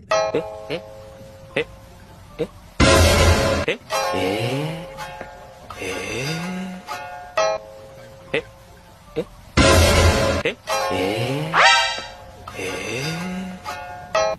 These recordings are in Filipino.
Eh? Eh? Eh? Eh? Eh? Eh? Eh? Eh?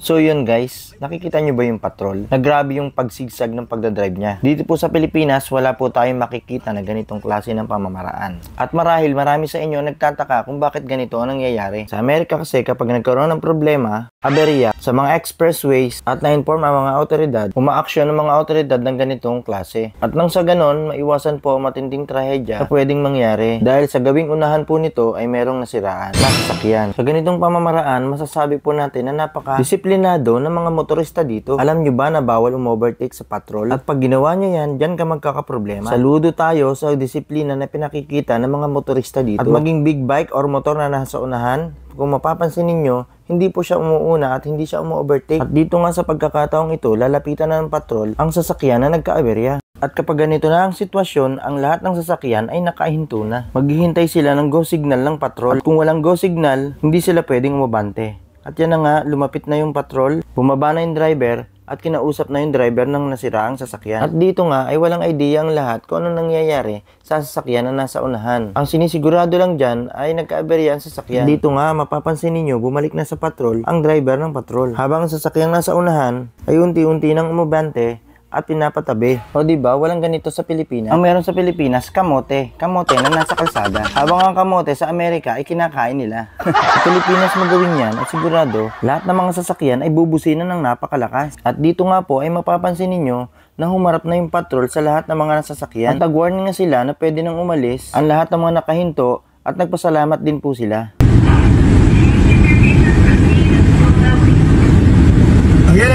So yun guys, nakikita nyo ba yung patrol? Na grabe yung pagsigsag ng pagdadrive niya. Dito po sa Pilipinas, wala po tayong makikita na ganitong klase ng pamamaraan. At marahil marami sa inyo nagtataka kung bakit ganito ang nangyayari. Sa Amerika kasi kapag nagkaroon ng problema, aberya sa mga expressways at na-inform ang mga autoridad, umaaksyon ng mga autoridad ng ganitong klase. At nang sa ganon, maiwasan po matinding trahedya na pwedeng mangyari dahil sa gawing unahan po nito ay merong nasiraan na sasakyan. Sa ganitong pamamaraan, masasabi po natin na napaka-disiplinado ng mga motorista dito. Alam nyo ba na bawal umovertake sa patrol? At pag ginawa nyo yan, dyan ka magkakaproblema. Saludo tayo sa disiplina na pinakikita ng mga motorista dito. At maging big bike or motor na nasa unahan, kung mapapansin ninyo, hindi po siya umuuna at hindi siya umu-overtake. At dito nga sa pagkakataong ito, lalapitan na ng patrol ang sasakyan na nagka-aberya. At kapag ganito na ang sitwasyon, ang lahat ng sasakyan ay nakahinto na. Maghihintay sila ng go signal ng patrol. At kung walang go signal, hindi sila pwedeng umabante. At yan na nga, lumapit na yung patrol, bumaba na yung driver, at kinausap na yung driver ng nasiraang sasakyan. At dito nga ay walang idea ang lahat kung ano nangyayari sa sasakyan na nasa unahan. Ang sinisigurado lang dyan ay nagka-aberya ang sasakyan. Dito nga mapapansin ninyo bumalik na sa patrol ang driver ng patrol. Habang ang sasakyan nasa unahan ay unti-unti nang umabante at pinapatabi. O diba, walang ganito sa Pilipinas. Ang meron sa Pilipinas, kamote. Kamote na nasa kalsada. Habang ang kamote sa Amerika ay kinakain nila. Sa Pilipinas magawin yan at sigurado, lahat ng mga sasakyan ay bubusinan ng napakalakas. At dito nga po ay mapapansin ninyo na humarap na yung patrol sa lahat ng mga nasasakyan. At nag-warning nga sila na pwede nang umalis ang lahat ng mga nakahinto at nagpasalamat din po sila.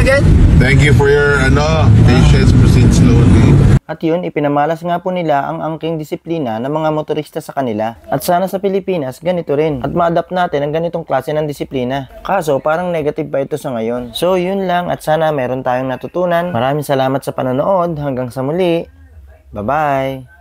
Again? Thank you for your patience. Proceed slowly. At yun, ipinamalas nga po nila ang angking disiplina ng mga motorista sa kanila. At sana sa Pilipinas, ganito rin. At ma-adapt natin ang ganitong klase ng disiplina. Kaso, parang negative pa ito sa ngayon. So, yun lang at sana meron tayong natutunan. Maraming salamat sa panonood. Hanggang sa muli. Bye-bye!